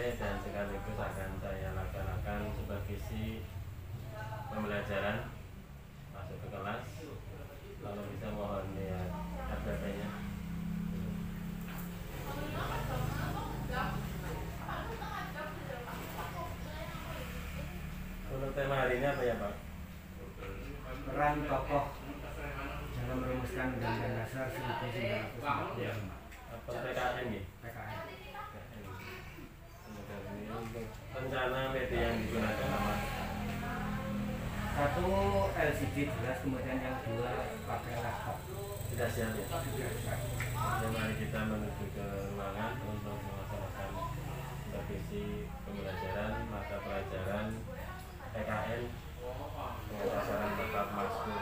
dan sekaligus akan saya laksanakan supervisi pembelajaran masuk ke kelas. Kalau bisa mohon ya FTP-nya. Untuk tema hari ini apa ya Pak? Peran tokoh dalam merumuskan Undang-Undang Dasar 1945. Ya. Apa PKN nih? PKN. Untuk rencana media yang digunakan apa? Satu LCD jelas, kemudian yang dua pakai laptop. Sudah siap ya? Sudah siap. Ya, mari kita menuju ke ruangan untuk melaksanakan supervisi pembelajaran mata pelajaran PKN pembelajaran tetap masuk.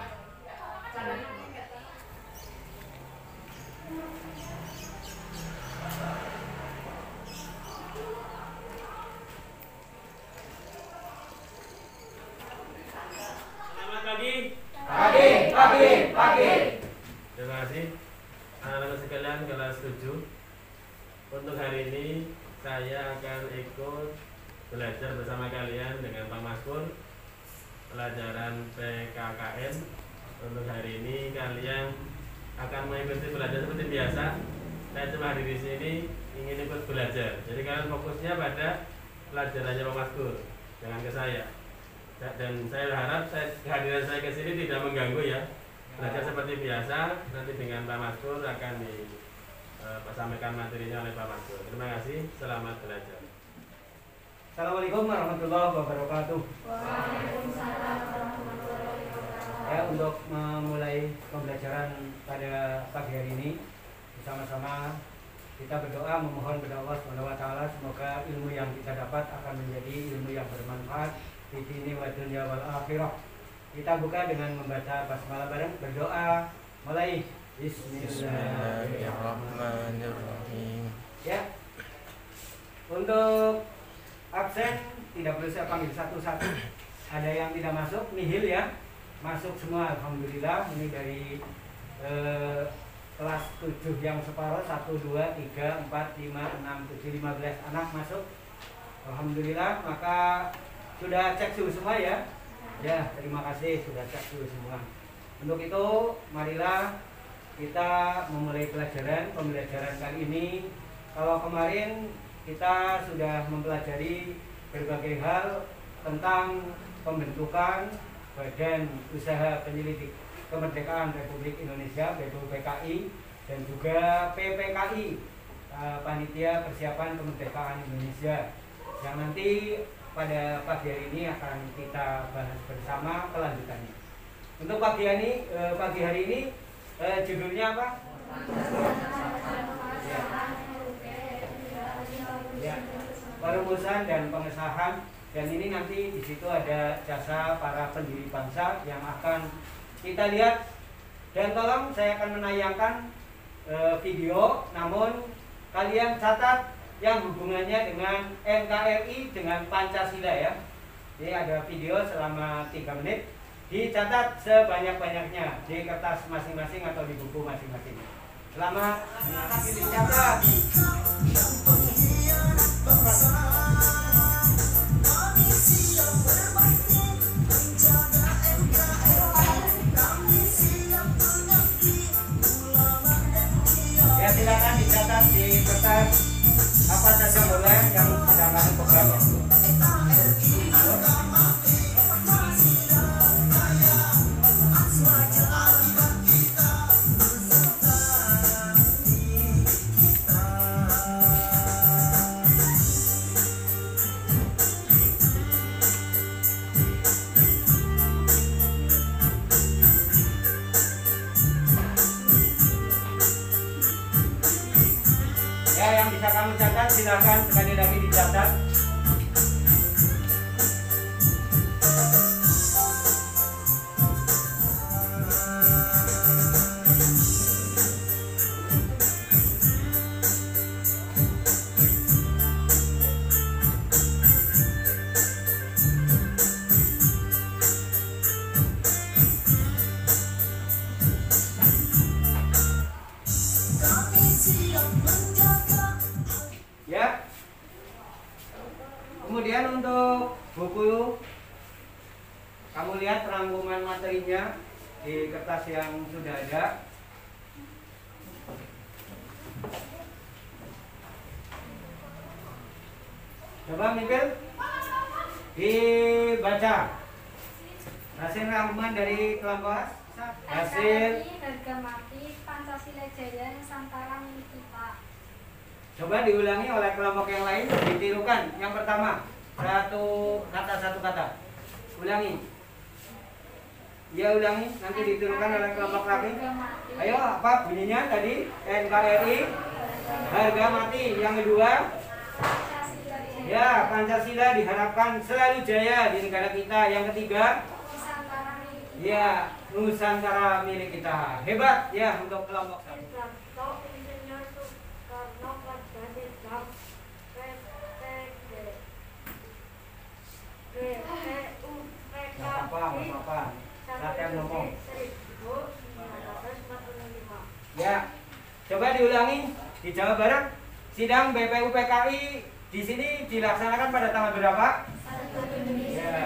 Selamat pagi. Pagi. Terima kasih anak-anak sekalian kelas 7. Untuk hari ini saya akan ikut belajar bersama kalian dengan Pak Maskur pelajaran PKKN. Untuk hari ini kalian akan mengikuti belajar seperti biasa. Saya cuma hadir di sini ingin ikut belajar. Jadi kalian fokusnya pada pelajarannya Pak Maskur, jangan ke saya. Dan saya harap kehadiran saya ke sini tidak mengganggu ya. Belajar seperti biasa, nanti dengan Pak Maskur akan disampaikan materinya oleh Pak Maskur. Terima kasih, selamat belajar. Assalamualaikum warahmatullahi wabarakatuh. Waalaikumsalam warahmatullahi wabarakatuh. Ya, untuk memulai pembelajaran pada pagi hari ini, bersama-sama kita berdoa memohon kepada Allah SWT, semoga ilmu yang kita dapat akan menjadi ilmu yang bermanfaat di sini wa dunya wal akhirah. Kita buka dengan membaca basmalah bareng, berdoa mulai. Bismillahirrahmanirrahim. Ya. Untuk absen tidak perlu saya panggil satu-satu. Ada yang tidak masuk, nihil ya. Masuk semua, alhamdulillah. Ini dari kelas 7 yang separuh, 1, 2, 3, 4, 5, 6, 7, 15 anak masuk. Alhamdulillah, maka sudah cek suhu semua ya. Ya, terima kasih sudah cek suhu semua. Untuk itu, marilah kita memulai pembelajaran kali ini. Kalau kemarin kita sudah mempelajari berbagai hal tentang pembentukan Badan Usaha Penyelidik Kemerdekaan Republik Indonesia (BPUPKI) dan juga PPKI, Panitia Persiapan Kemerdekaan Indonesia, yang nanti pada pagi hari ini akan kita bahas bersama kelanjutannya. Untuk pagi hari ini judulnya apa? Ya, perumusan dan pengesahan, dan ini nanti di situ ada jasa para pendiri bangsa yang akan kita lihat. Dan tolong saya akan menayangkan video, namun kalian catat yang hubungannya dengan NKRI dengan Pancasila ya. Jadi ada video selama 3 menit, dicatat sebanyak-banyaknya di kertas masing-masing atau di buku masing-masing. Selamat dicatat. Ya, silakan dicatat di kertas apa saja boleh yang sedang kami pegang ya. Ya, yang bisa kamu catat silakan sekali lagi dicatat. Ya, Kemudian untuk buku, kamu lihat rangkuman materinya di kertas yang sudah ada. Coba Mipil dibaca hasil rangkuman dari kelompok hasil. Harga mati Pancasila Jaya Nusantara milik kita. Coba diulangi oleh kelompok yang lain, ditirukan. Yang pertama, satu kata. Ulangi. Ya ulangi, nanti ditirukan oleh kelompok lagi. Ayo, apa bunyinya tadi? NKRI harga mati. Yang kedua, ya Pancasila diharapkan selalu jaya di negara kita. Yang ketiga, Nusantara milik kita. ya Nusantara milik kita. Hebat ya untuk kelompok satu. Insinyur Soekarno pada sidang Nggak apa-apa. Latihan ngomong. Ya, coba diulangi, dijawab bareng. Sidang BPUPKI di sini dilaksanakan pada tanggal berapa? Ya.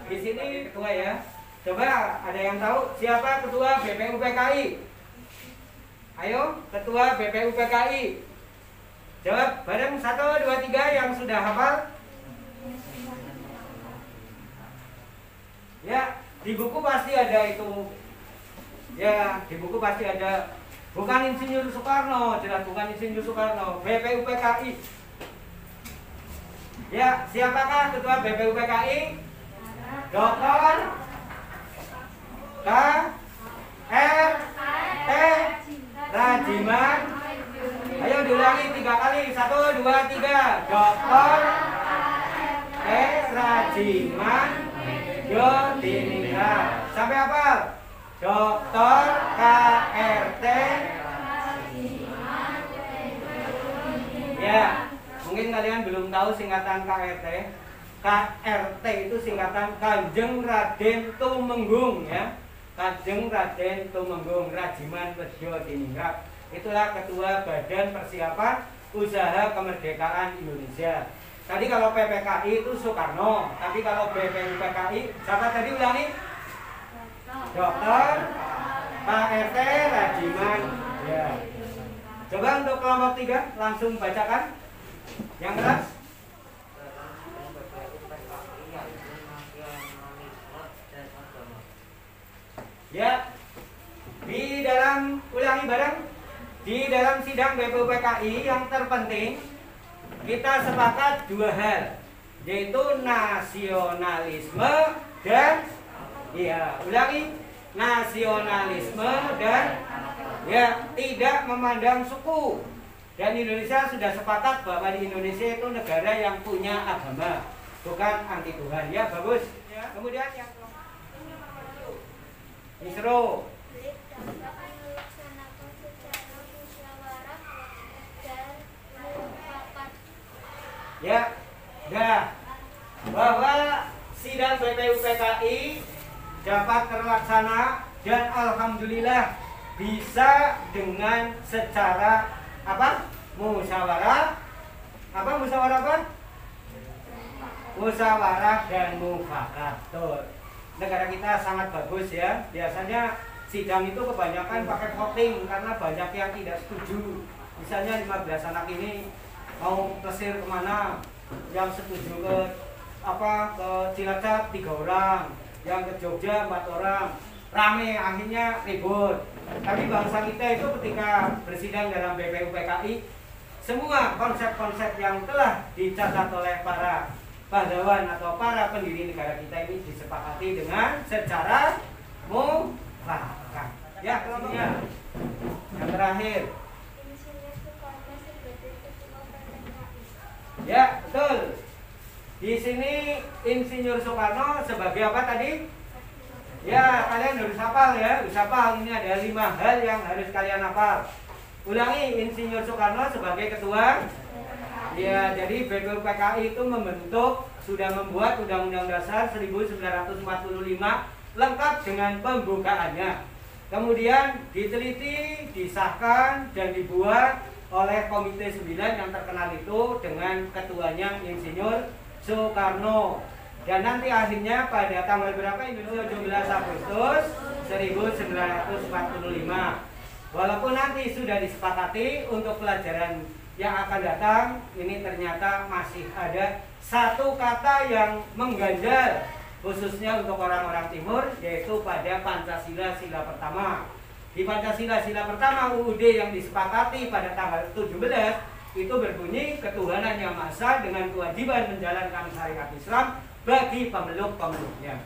Di sini ketua ya. Coba ada yang tahu siapa ketua BPUPKI? Ayo, ketua BPUPKI. Jawab bareng 1, 2, 3 yang sudah hafal. Ya, di buku pasti ada itu. Ya, di buku pasti ada. Bukan Insinyur Soekarno, jelas bukan Insinyur Soekarno. BPUPKI. Ya, siapakah ketua BPUPKI? Dr. K.R.T. Rajiman. Ayo diulangi 3 kali. 1, 2, 3. Dr. Rajiman Yodiningrat. Sampai apa? Dr. K.R.T. Ya, mungkin kalian belum tahu singkatan KRT. KRT itu singkatan Kanjeng Raden Tumenggung ya. Kanjeng Raden Tumenggung Rajiman Yodiningrat. Itulah ketua Badan Persiapan Usaha Kemerdekaan Indonesia. Tadi kalau PPKI itu Soekarno, tapi kalau BPUPKI siapa tadi ulangi? Dr. K.R.T. Rajiman. Ya. Coba untuk kelompok 3 langsung bacakan. Yang keras. Ya. Di dalam ulangi bareng. Di dalam sidang BPUPKI yang terpenting kita sepakat 2 hal, yaitu nasionalisme dan ulangi, nasionalisme dan tidak memandang suku. Dan Indonesia sudah sepakat bahwa di Indonesia itu negara yang punya agama, bukan anti Tuhan. Ya, bagus. Ya. Kemudian yang Isro. Ya, bahwa sidang BPUPKI dapat terlaksana dan alhamdulillah bisa dengan secara musyawarah dan mufakat. Negara kita sangat bagus ya. Biasanya sidang itu kebanyakan pakai voting karena banyak yang tidak setuju. Misalnya 15 anak ini mau plesir kemana, yang setuju ke Cilacap 3 orang, yang ke Jogja 4 orang, rame akhirnya ribut. Tapi bangsa kita itu ketika bersidang dalam BPUPKI, semua konsep-konsep yang telah dicatat oleh para pahlawan atau para pendiri negara kita ini disepakati dengan secara mufakat. Ya, kelompoknya yang terakhir. Ya, betul. Di sini Insinyur Soekarno sebagai apa tadi? Ya, kalian harus hafal ya. Harus hafal. Ini ada 5 hal yang harus kalian hafal. Ulangi, Insinyur Soekarno sebagai ketua. Ya, jadi BPUPKI itu sudah membuat Undang-Undang Dasar 1945 lengkap dengan pembukaannya. Kemudian diteliti, disahkan dan dibuat oleh Komite 9 yang terkenal itu dengan ketuanya Insinyur Soekarno. Dan nanti akhirnya pada tanggal berapa Indonesia 17 Agustus 1945. Walaupun nanti sudah disepakati untuk pelajaran yang akan datang, ini ternyata masih ada satu kata yang mengganjal khususnya untuk orang-orang timur, yaitu pada Pancasila sila pertama. Di Pancasila sila pertama UUD yang disepakati pada tanggal 17 itu berbunyi ketuhanan yang Maha Esa dengan kewajiban menjalankan syariat Islam bagi pemeluk-pemeluknya.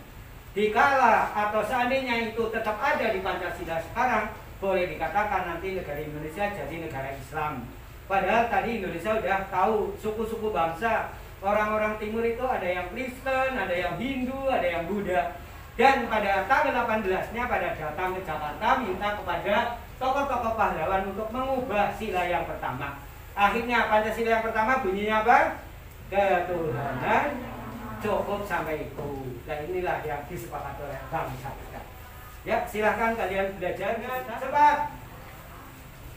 Dikala atau seandainya itu tetap ada di Pancasila sekarang, boleh dikatakan nanti negara Indonesia jadi negara Islam. Padahal tadi Indonesia sudah tahu suku-suku bangsa, orang-orang timur itu ada yang Kristen, ada yang Hindu, ada yang Buddha. Dan pada tanggal 18-nya pada datang ke Jakarta minta kepada tokoh-tokoh pahlawan untuk mengubah sila yang pertama. Akhirnya Pancasila yang pertama bunyinya apa? Ketuhanan cukup sampai itu. Nah inilah yang disepakati oleh bangsa kita. Ya silahkan kalian belajar cepat.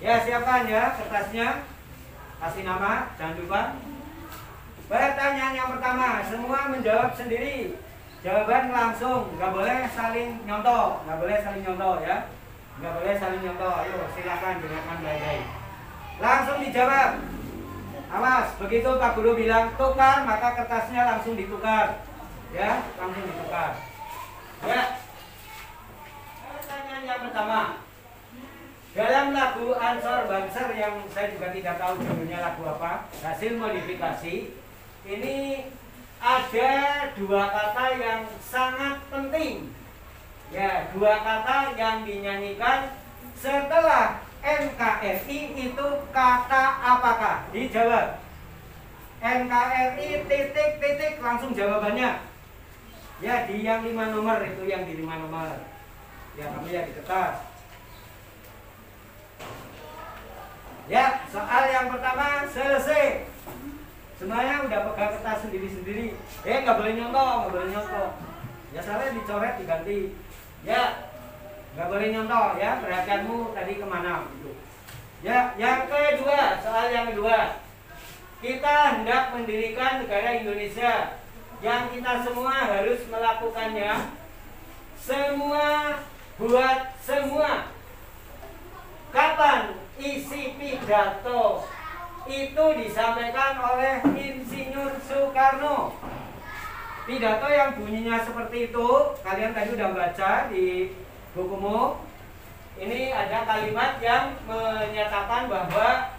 Ya siapkan ya kertasnya. Kasih nama, jangan lupa. Pertanyaan yang pertama, semua menjawab sendiri. Jawaban langsung, nggak boleh saling nyontoh, nggak boleh saling nyontoh ya, nggak boleh saling nyontoh. Ayo silakan dengarkan baik-baik. Langsung dijawab. Awas, begitu Pak Guru bilang tukar, maka kertasnya langsung ditukar, ya, langsung ditukar. Ya. Pertanyaan yang pertama. Dalam lagu Ansor Banser yang saya juga tidak tahu judulnya lagu apa, hasil modifikasi, ini ada dua kata yang sangat penting. Ya, dua kata yang dinyanyikan setelah NKRI itu kata apakah? Dijawab. NKRI titik langsung jawabannya. Ya, di yang 5 nomor itu yang di 5 nomor. Ya, kamu ya di kertas. Ya, soal yang pertama selesai. Semuanya udah pegang kertas sendiri-sendiri. Nggak boleh nyontoh, nggak boleh nyontoh. Ya salah dicoret diganti. Ya, nggak boleh nyontoh ya. Perhatianmu tadi kemana gitu. Ya, yang kedua, soal yang kedua. Kita hendak mendirikan negara Indonesia. Yang kita semua harus melakukannya. Semua buat semua. Kapan isi pidato itu disampaikan oleh Insinyur Soekarno? Pidato yang bunyinya seperti itu, kalian tadi udah baca di bukumu. Ini ada kalimat yang menyatakan bahwa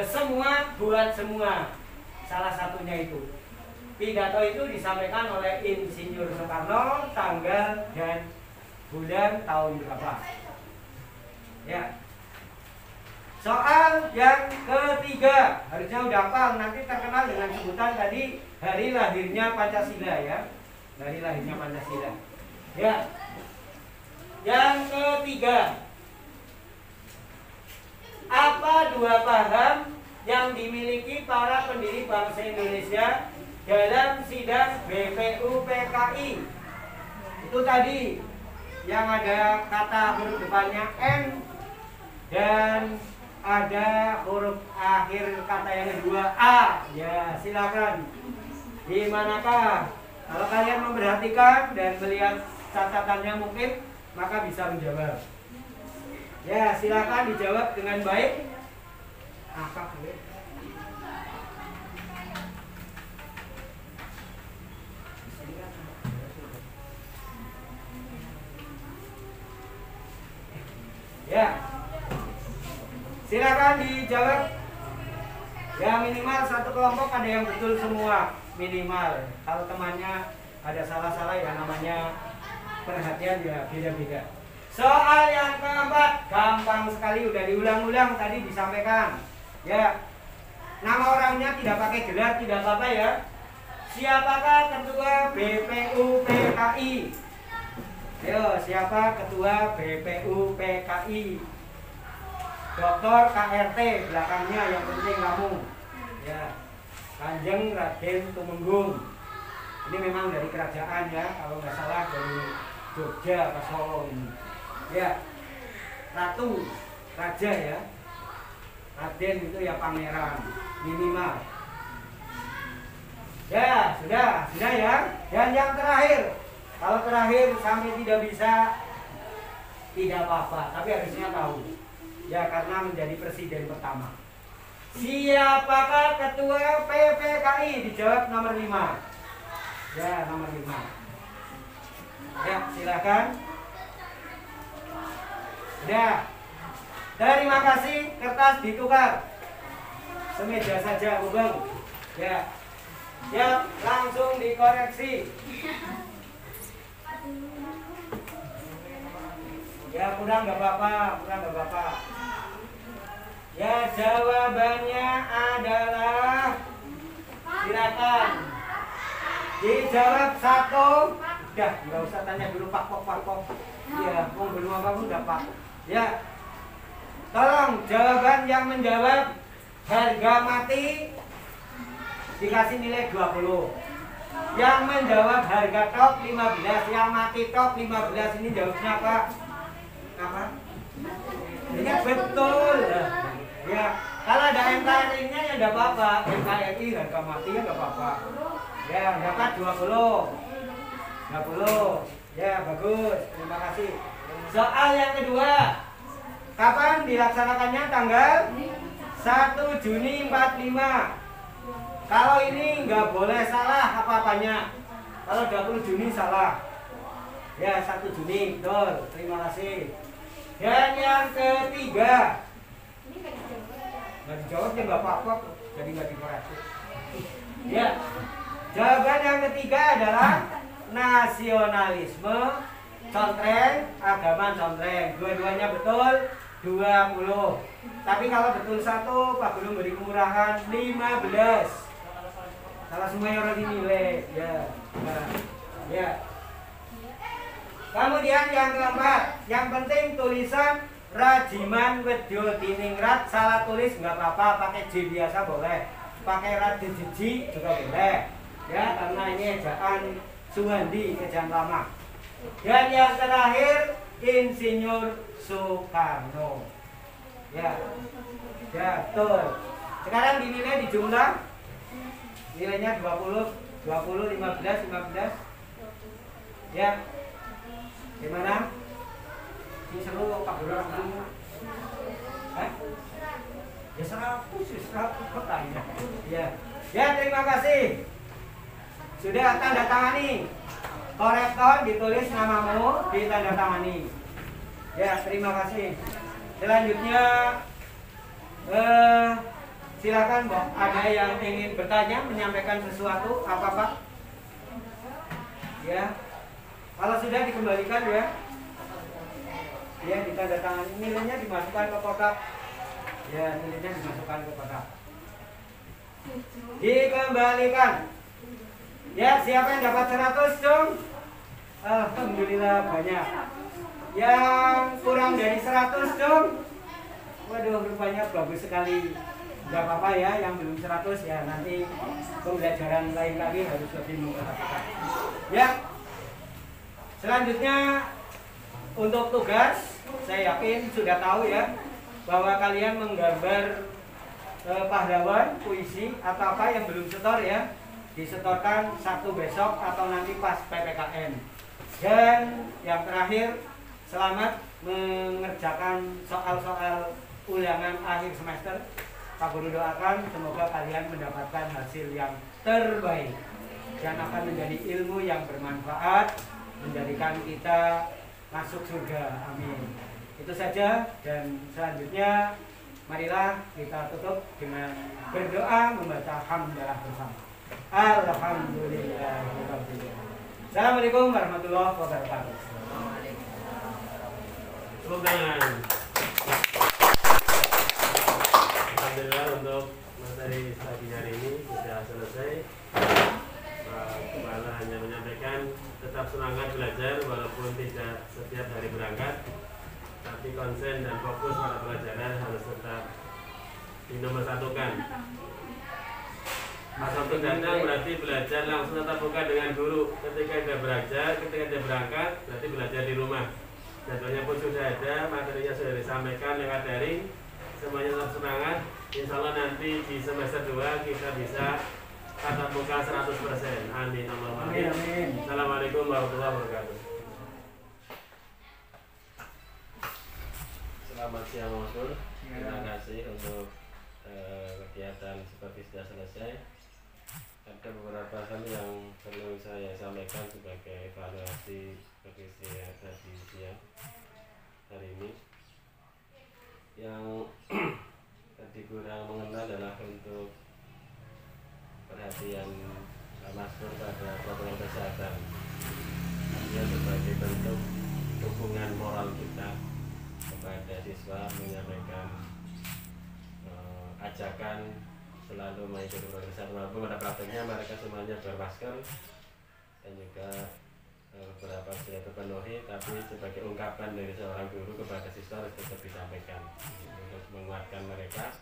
semua buat semua. Salah satunya itu. Pidato itu disampaikan oleh Insinyur Soekarno tanggal dan bulan tahun berapa? Ya. Soal yang ketiga, harusnya udah hafal, nanti terkenal dengan sebutan tadi hari lahirnya Pancasila ya. Hari lahirnya Pancasila. Ya. Yang ketiga, apa dua paham yang dimiliki para pendiri bangsa Indonesia dalam sidang BPUPKI? Itu tadi yang ada kata huruf depannya N dan ada huruf akhir kata yang kedua A. Ya, silakan. Di manakah? Kalau kalian memperhatikan dan melihat catatannya mungkin, maka bisa menjawab. Ya, silakan dijawab dengan baik. Apa? Ya. Silakan dijawab. Ya minimal satu kelompok ada yang betul semua, minimal. Kalau temannya ada salah-salah ya namanya perhatian ya beda-beda. Soal yang keempat gampang sekali, udah diulang-ulang tadi disampaikan. Ya, nama orangnya tidak pakai gelar tidak apa-apa ya. Siapakah ketua BPUPKI? Ayo, siapa ketua BPUPKI? Dr. KRT belakangnya yang penting kamu. Ya. Kanjeng Raden Tumenggung. Ini memang dari kerajaan ya, kalau nggak salah dari Jogja atau Solo ini. Ya. Ratu, raja ya. Raden itu ya pangeran minimal. Ya, sudah ya. Dan yang terakhir, kalau terakhir sampai tidak bisa, tidak apa-apa, tapi harusnya tahu. Ya, karena menjadi presiden pertama. Siapakah ketua PPKI? Dijawab nomor 5. Ya, nomor 5. Ya, silakan. Ya. Terima kasih, kertas ditukar. Semeja saja, Bang. Ya. Ya, langsung dikoreksi. Ya, kurang nggak apa-apa. Ya, jawabannya adalah, silakan dijawab 1. Udah, nggak usah tanya dulu Pak Pok. Ya, mau belum apa-apa udah Pak. Ya, tolong jawaban yang menjawab harga mati dikasih nilai 20. Yang menjawab harga top 15, yang mati top 15 ini jawabnya apa? Apa? Ingat betul. Ya, kalau ada NKRI-nya ya enggak apa-apa. NKRI harga mati ya enggak apa-apa. Ya, dapat 20. Ya, bagus. Terima kasih. Soal yang kedua. Kapan dilaksanakannya? Tanggal 1 Juni 45. Kalau ini nggak boleh salah apa-apanya. Kalau 20 Juni salah. Ya, 1 Juni, betul. Terima kasih. Dan yang ketiga. Nggak dijawab ya nggak apa-apa. Jadi nggak dikoreksi. Ya. Jawaban yang ketiga adalah nasionalisme contreng, agama contreng. Dua-duanya betul. 20. Tapi kalau betul 1, Pak Guru beri kemurahan 15. Salah semuanya orang dinilai. Ya. Nah, ya. Kemudian yang keempat, yang penting tulisan Rajiman Wedyo Diningrat. Salah tulis nggak apa-apa, pakai J biasa boleh, pakai Radijiji juga boleh. Ya, karena ini ejaan Suhandi, ejaan lama. Dan yang terakhir Insinyur Soekarno. Ya, ya betul. Sekarang dinilai di jumlah, nilainya 20, 15. Ya, gimana? Ini seru Pak Guru langsung. Ya 100 pertanyaan. Ya, ya terima kasih. Sudah tanda tangani. Korektor ditulis namamu, ditandatangani. Ya, terima kasih. Selanjutnya silakan Mbak, ada yang ingin bertanya, menyampaikan sesuatu, apa Pak? Ya. Kalau sudah dikembalikan ya. Ya, ditandatangani, nilainya dimasukkan ke kotak. Ya, nilainya dimasukkan ke kotak. Dikembalikan. Ya, siapa yang dapat 100 dong? Alhamdulillah banyak. Yang kurang dari 100 dong? Waduh, rupanya bagus sekali. Gak apa-apa ya, yang belum 100 ya nanti pembelajaran lain lagi harus lebih memperhatikan. Ya. Selanjutnya untuk tugas, saya yakin sudah tahu ya bahwa kalian menggambar pahlawan, puisi atau apa yang belum setor ya, disetorkan Sabtu besok atau nanti pas PPKN. Dan yang terakhir, selamat mengerjakan soal-soal ulangan akhir semester. Pak Guru doakan semoga kalian mendapatkan hasil yang terbaik dan akan menjadi ilmu yang bermanfaat, menjadikan kita masuk surga. Amin. Itu saja, dan selanjutnya marilah kita tutup dengan berdoa membaca hamdalah bersama. Alhamdulillah. Assalamualaikum warahmatullahi wabarakatuh. Alhamdulillah untuk materi pagi hari ini sudah selesai. Pak Kepala hanya menyampaikan tetap semangat belajar walaupun tidak setiap hari berangkat, tapi konsen dan fokus pada pelajaran harus tetap dinomorsatukan. Pas waktu datang berarti belajar langsung tatap muka dengan guru. Ketika dia belajar, ketika dia berangkat berarti belajar di rumah. Jadwalnya pun sudah ada, materinya sudah disampaikan lewat daring. Semuanya tetap semangat. Insya Allah nanti di semester 2 kita bisa tatap muka 100%. Amin Allahumma Amin, amin. amin. Assalamualaikum warahmatullahi wabarakatuh. Selamat siang Mas Pur. Terima kasih untuk kegiatan supervisi sudah selesai. Ada beberapa hal yang perlu saya sampaikan sebagai evaluasi supervisi yang tadi siang hari ini. Yang tadi kurang mengenal adalah untuk perhatian Mas Pur pada protokol kesehatan. Dia sebagai bentuk dukungan moral kita kepada siswa, menyampaikan ajakan selalu mengikuti protokol kesehatan walaupun pada prakteknya mereka semuanya bermasker dan juga beberapa sudah terpenuhi, tapi sebagai ungkapan dari seorang guru kepada siswa harus tetap disampaikan untuk menguatkan mereka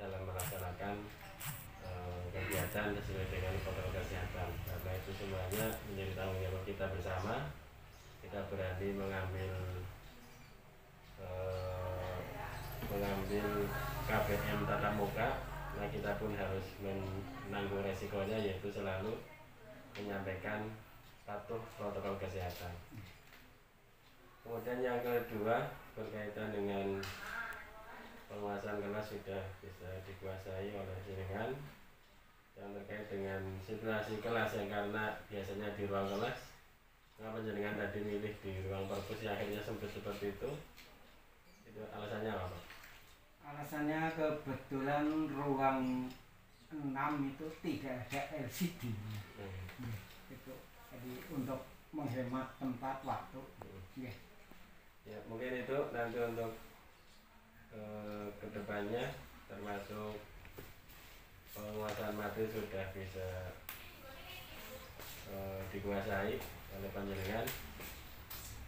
dalam melaksanakan kegiatan sesuai dengan protokol kesehatan. Karena itu semuanya menjadi tanggung jawab kita bersama. Kita berani mengambil KBM tatap muka, nah kita pun harus menanggung resikonya, yaitu selalu menyampaikan patuh protokol kesehatan. Kemudian yang kedua berkaitan dengan penguasaan kelas sudah bisa dikuasai oleh jenengan. Yang terkait dengan situasi kelas yang karena biasanya di ruang kelas, mengapa jenengan tadi milih di ruang perpus yang akhirnya sempit seperti itu alasannya apa Pak? Alasannya kebetulan ruang 6 itu tidak ada LCD. Itu jadi untuk menghemat tempat waktu. Ya mungkin itu nanti untuk kedepannya, termasuk penguasaan materi sudah bisa dikuasai oleh panjenengan.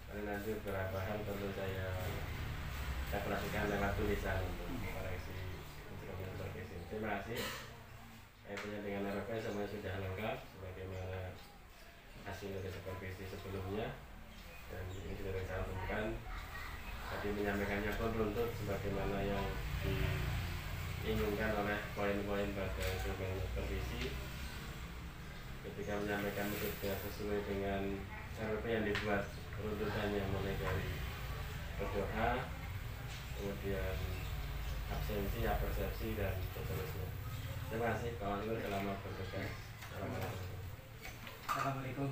Karena nanti beberapa hal perlu saya evaluasikan lewat tulisan untuk koreksi instrumen supervisi. Terima kasih. Kaitannya dengan RP semuanya sudah lengkap sebagaimana hasil dari supervisi sebelumnya, dan ini sudah saya cantumkan. Tadi menyampaikannya pun runtut sebagaimana yang diinginkan oleh poin-poin pada supervisi. Ketika menyampaikan itu sudah sesuai dengan RP yang dibuat runtutannya, mulai dari berdoa, kemudian absensi, apersepsi, dan seterusnya. Terima kasih kawan-kawan, selamat bertugas. Assalamualaikum. Assalamualaikum.